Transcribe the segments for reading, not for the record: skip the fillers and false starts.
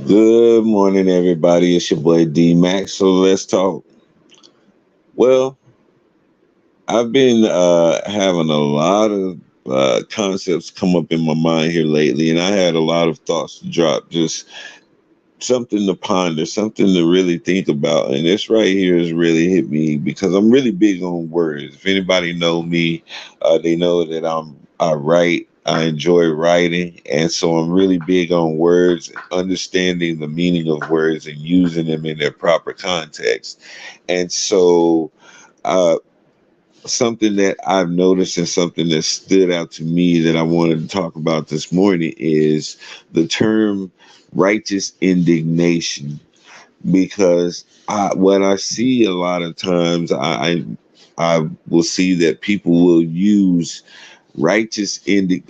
Good morning, everybody. It's your boy D Max. So let's talk. Well, I've been having a lot of concepts come up in my mind here lately, and I had a lot of thoughts to drop. Just something to ponder, something to really think about. And this right here has really hit me because I'm really big on words. If anybody know me, they know that I write. I enjoy writing, and so I'm really big on words, understanding the meaning of words and using them in their proper context. And so, uh, something that I've noticed and something that stood out to me that I wanted to talk about this morning is the term righteous indignation. Because what I see a lot of times, I will see that people will use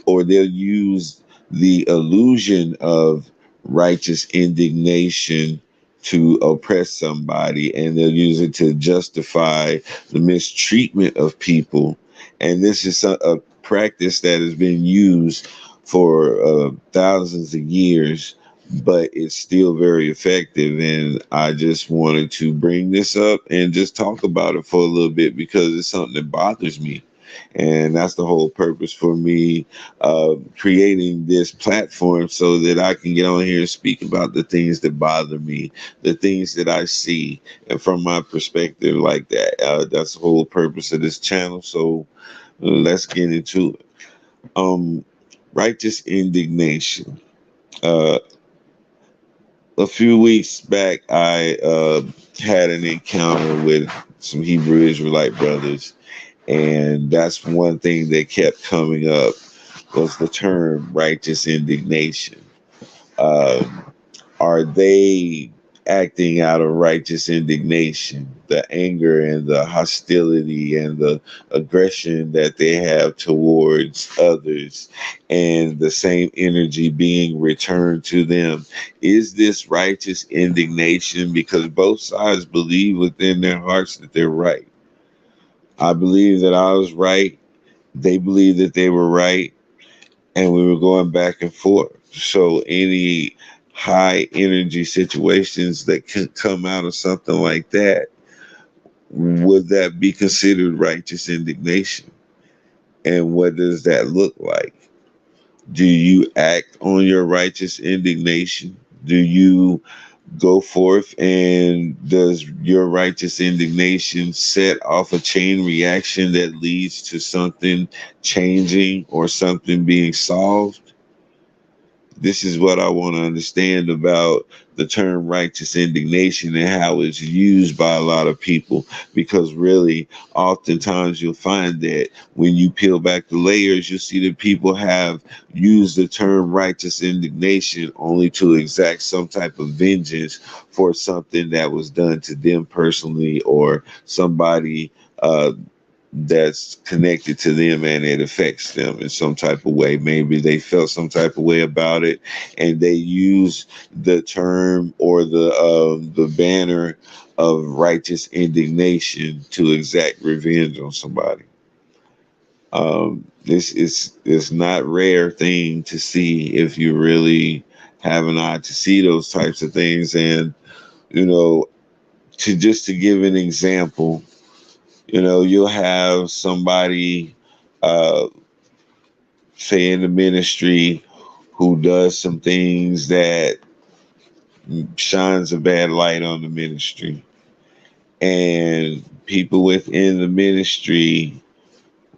or they'll use the illusion of righteous indignation to oppress somebody, and they'll use it to justify the mistreatment of people. And this is a practice that has been used for thousands of years, but it's still very effective. And I just wanted to bring this up and just talk about it for a little bit because it's something that bothers me. And that's the whole purpose for me creating this platform so that I can get on here and speak about the things that bother me, the things that I see, and from my perspective, like that. That's the whole purpose of this channel. So let's get into it. Um, Righteous indignation. Uh, a few weeks back, I had an encounter with some Hebrew Israelite brothers, and that's one thing that kept coming up was the term righteous indignation. Um, are they acting out of righteous indignation, the anger and the hostility and the aggression that they have towards others, and the same energy being returned to them? Is this righteous indignation? Because both sides believe within their hearts that they're right. I believe that I was right. They believed that they were right, and we were going back and forth. So any high energy situations that can come out of something like that, would that be considered righteous indignation? And what does that look like? Do you act on your righteous indignation? Do you go forth, and does your righteous indignation set off a chain reaction that leads to something changing or something being solved? This is what I want to understand about the term righteous indignation and how it's used by a lot of people. Because really, oftentimes you'll find that when you peel back the layers, you'll see that people have used the term righteous indignation only to exact some type of vengeance for something that was done to them personally, or somebody that's connected to them and it affects them in some type of way. Maybe they felt some type of way about it, and they use the term or the banner of righteous indignation to exact revenge on somebody. This is not rare thing to see if you really have an eye to see those types of things. And you know, to give an example, you'll have somebody, uh, say in the ministry, who does some things that shines a bad light on the ministry, and people within the ministry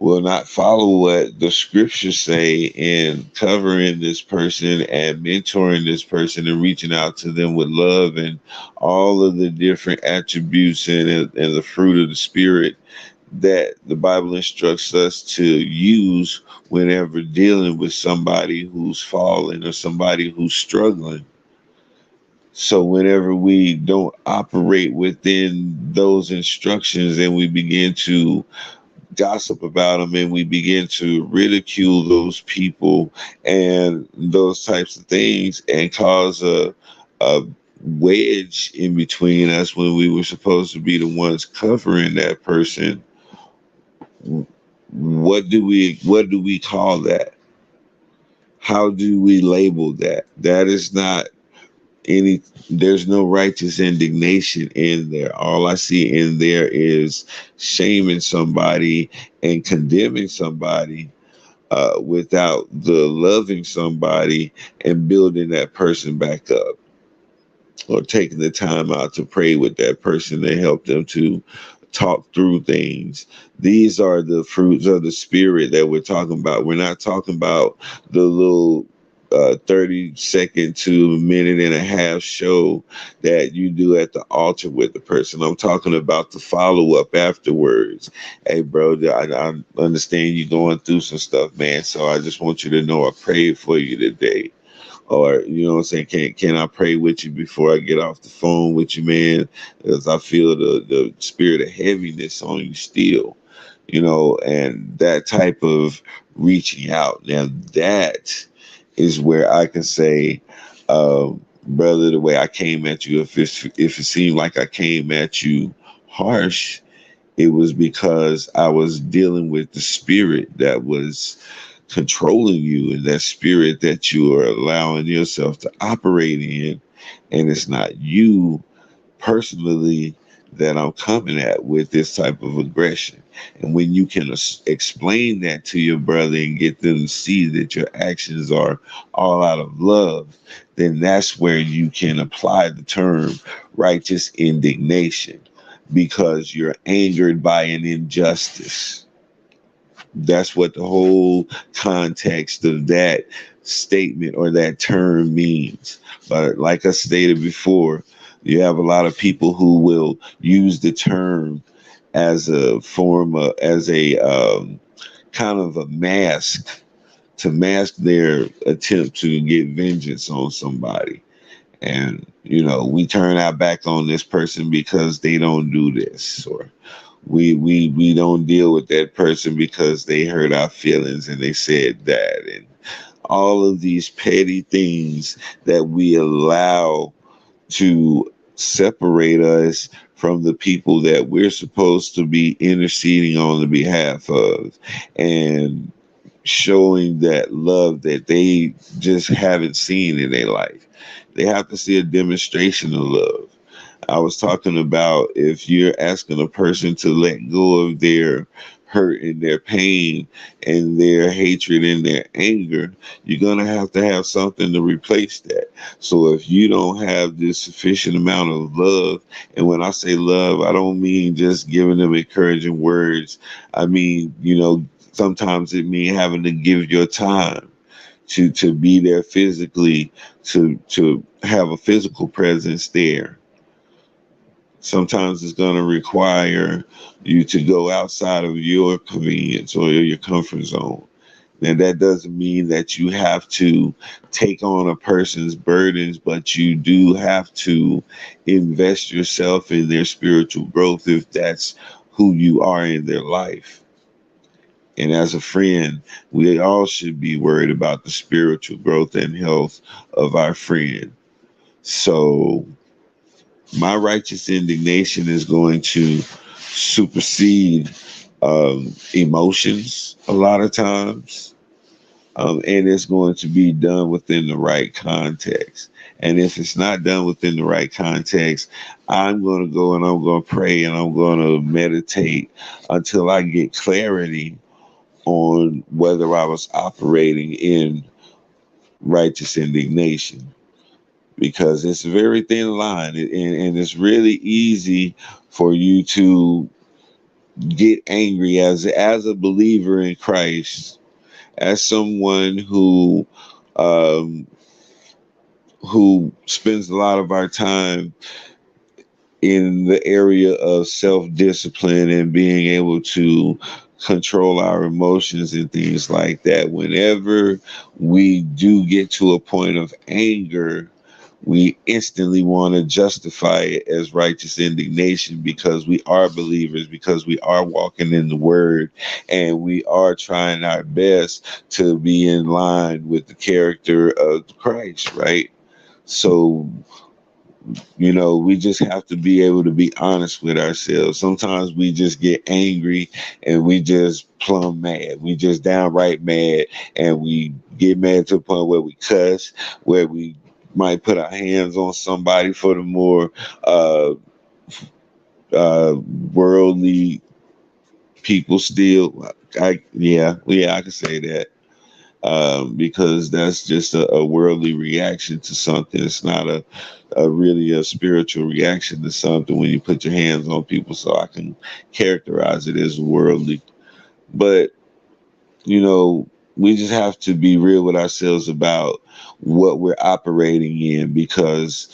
will not follow what the scriptures say in covering this person and mentoring this person and reaching out to them with love and all of the different attributes and the fruit of the spirit that the Bible instructs us to use whenever dealing with somebody who's fallen or somebody who's struggling. So whenever we don't operate within those instructions and we begin to gossip about them and we begin to ridicule those people and those types of things, and cause a wedge in between us when we were supposed to be the ones covering that person, what do we call that? How do we label that? That is not any there's no righteous indignation in there. All I see in there is shaming somebody and condemning somebody, without the loving somebody and building that person back up, or taking the time out to pray with that person and help them to talk through things. These are the fruits of the spirit that we're talking about. We're not talking about the little 30-second to a minute and a half show that you do at the altar with the person. I'm talking about the follow up afterwards. Hey, bro, I understand you going through some stuff, man. So I just want you to know I prayed for you today. Or, you know what I'm saying, can I pray with you before I get off the phone with you, man? Because I feel the spirit of heaviness on you still, and that type of reaching out. Now that is where I can say, brother, the way I came at you, if it seemed like I came at you harsh, it was because I was dealing with the spirit that was controlling you, and that spirit that you are allowing yourself to operate in. And it's not you personally that I'm coming at with this type of aggression. And when you can explain that to your brother and get them to see that your actions are all out of love, then that's where you can apply the term righteous indignation, because you're angered by an injustice. That's what the whole context of that statement or that term means. But like I stated before, you have a lot of people who will use the term as a form of, as a kind of a mask to mask their attempt to get vengeance on somebody. And, we turn our back on this person because they don't do this, or we don't deal with that person because they hurt our feelings and they said that, and all of these petty things that we allow to separate us from the people that we're supposed to be interceding on the behalf of, and showing that love that they just haven't seen in their life. They have to see a demonstration of love. I was talking about, if you're asking a person to let go of their hurt and their pain and their hatred and their anger, you're going to have something to replace that. So if you don't have this sufficient amount of love, and when I say love, I don't mean just giving them encouraging words. I mean, sometimes it means having to give your time to be there physically, to have a physical presence there. Sometimes it's going to require you to go outside of your convenience or your comfort zone. And that doesn't mean that you have to take on a person's burdens, but you do have to invest yourself in their spiritual growth if that's who you are in their life. And as a friend, we all should be worried about the spiritual growth and health of our friend. So my righteous indignation is going to supersede emotions a lot of times, and it's going to be done within the right context. And if it's not done within the right context, I'm going to go and I'm going to pray and I'm going to meditate until I get clarity on whether I was operating in righteous indignation, because it's a very thin line, and it's really easy for you to get angry as a believer in Christ, as someone um, who spends a lot of our time in the area of self-discipline and being able to control our emotions and things like that. Whenever we do get to a point of anger, we instantly want to justify it as righteous indignation, because we are believers, because we are walking in the word, and we are trying our best to be in line with the character of Christ, right? So, we just have to be able to be honest with ourselves. Sometimes we just get angry and we just plumb mad. We just downright mad, and we get mad to the point where we cuss, where we might put our hands on somebody for the more uh, uh, worldly people still. I can say that, because that's just a worldly reaction to something. It's not a really a spiritual reaction to something when you put your hands on people. So I can characterize it as worldly. But, we just have to be real with ourselves about what we're operating in, because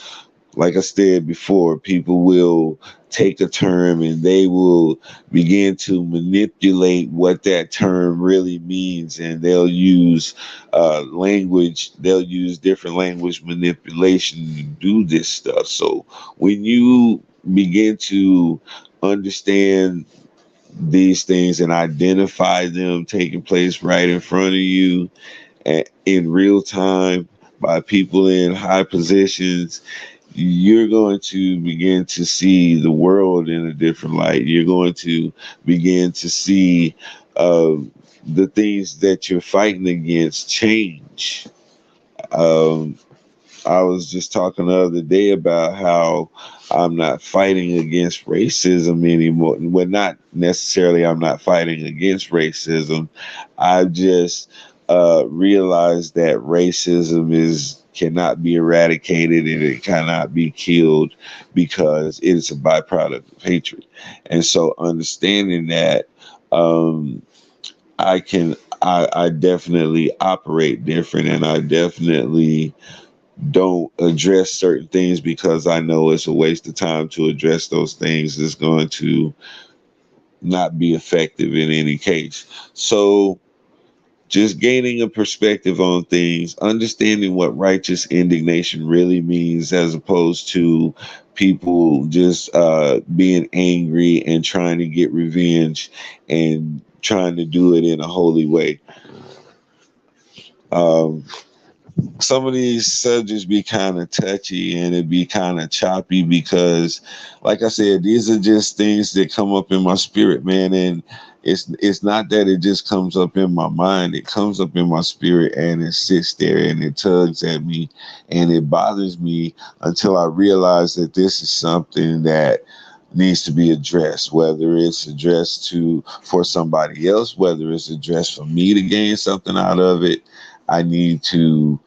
like I said before, people will take a term and they will begin to manipulate what that term really means, and they'll use language, they'll use different language manipulation to do this stuff. So when you begin to understand these things and identify them taking place right in front of you in real time by people in high positions, you're going to begin to see the world in a different light. You're going to begin to see uh, the things that you're fighting against change. Um, I was just talking the other day about how I'm not fighting against racism anymore. Well, not necessarily I'm not fighting against racism. I've just realized that racism is cannot be eradicated and it cannot be killed because it is a byproduct of hatred. And so understanding that, um, I definitely operate different, and I definitely don't address certain things because I know it's a waste of time to address those things. It's going to not be effective in any case. So, just gaining a perspective on things, understanding what righteous indignation really means, as opposed to people just being angry and trying to get revenge and trying to do it in a holy way. Um, some of these subjects be kind of touchy and it be kind of choppy because, like I said, these are just things that come up in my spirit, man. And it's not that it just comes up in my mind. It comes up in my spirit and it sits there and it tugs at me and it bothers me until I realize that this is something that needs to be addressed, whether it's addressed to for somebody else, whether it's addressed for me to gain something out of it. I need to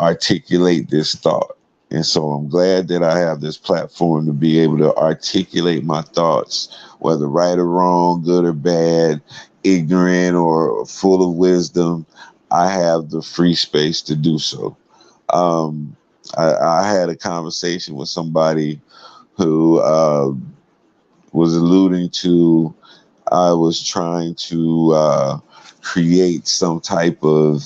articulate this thought. And so I'm glad that I have this platform to be able to articulate my thoughts, whether right or wrong, good or bad, ignorant or full of wisdom. I have the free space to do so. Um, I had a conversation with somebody who was alluding to I was trying to create some type of,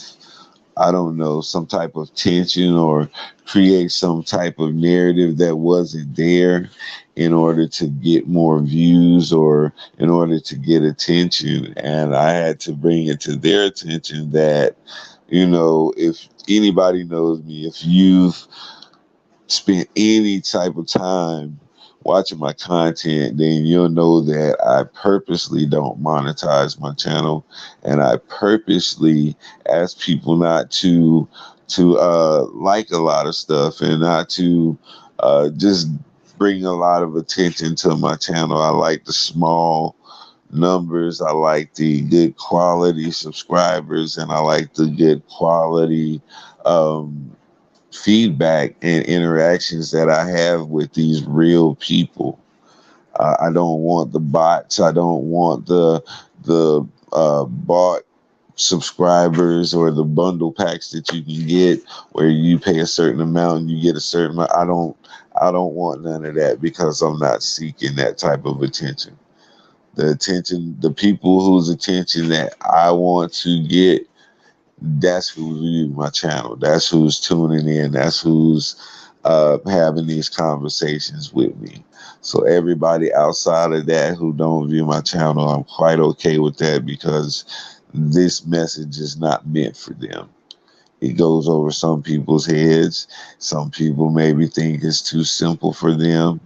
I don't know, some type of tension or create some type of narrative that wasn't there in order to get more views or in order to get attention. And I had to bring it to their attention that, if anybody knows me, if you've spent any type of time watching my content, then you'll know that I purposely don't monetize my channel, and I purposely ask people not to like a lot of stuff and not to just bring a lot of attention to my channel. I like the small numbers. I like the good quality subscribers, and I like the good quality um, feedback and interactions that I have with these real people. I don't want the bots. I don't want the bought subscribers or the bundle packs that you can get where you pay a certain amount and you get a certain amount. I don't want none of that because I'm not seeking that type of attention. The attention, the people whose attention that I want to get, that's who's viewing my channel. That's who's tuning in. That's who's having these conversations with me. So everybody outside of that who don't view my channel, I'm quite okay with that because this message is not meant for them. It goes over some people's heads. Some people maybe think it's too simple for them,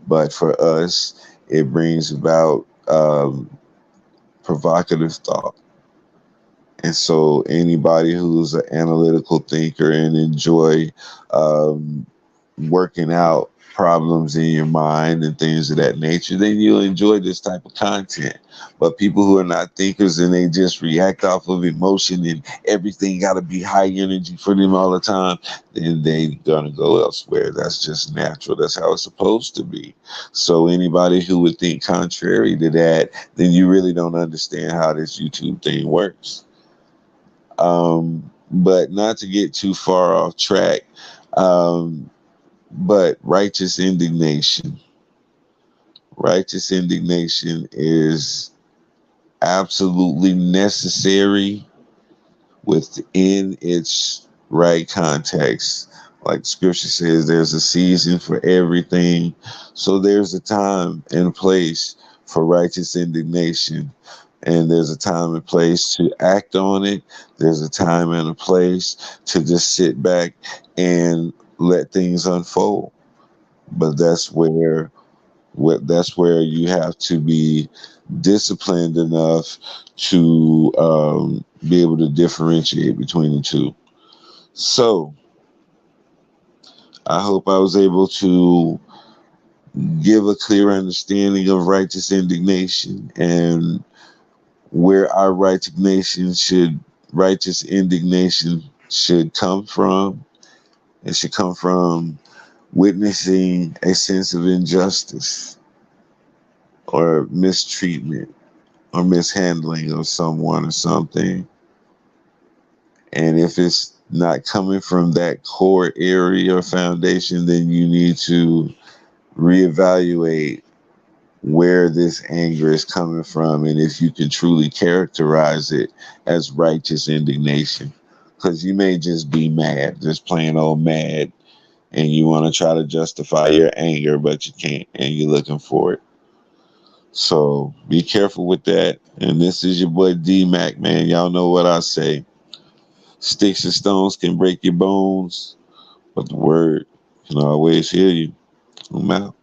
but for us, it brings about provocative thought. And so anybody who's an analytical thinker and enjoy um, working out problems in your mind and things of that nature, then you'll enjoy this type of content. But people who are not thinkers and they just react off of emotion and everything got to be high energy for them all the time, then they gonna go elsewhere. That's just natural. That's how it's supposed to be. So anybody who would think contrary to that, then you really don't understand how this YouTube thing works. But not to get too far off track, um, but righteous indignation is absolutely necessary within its right context. Like scripture says, there's a season for everything. So there's a time and place for righteous indignation. And there's a time and place to act on it. There's a time and a place to just sit back and let things unfold. But that's where you have to be disciplined enough to be able to differentiate between the two. So I hope I was able to give a clear understanding of righteous indignation and where our righteous indignation should come from. It should come from witnessing a sense of injustice or mistreatment or mishandling of someone or something. And if it's not coming from that core area or foundation, then you need to reevaluate where this anger is coming from and if you can truly characterize it as righteous indignation. Because you may just be mad, just plain old mad, and you want to try to justify your anger, but you can't, and you're looking for it. So be careful with that. And this is your boy D Mac, man. Y'all know what I say. Sticks and stones can break your bones, but the word can always heal you. I'm out.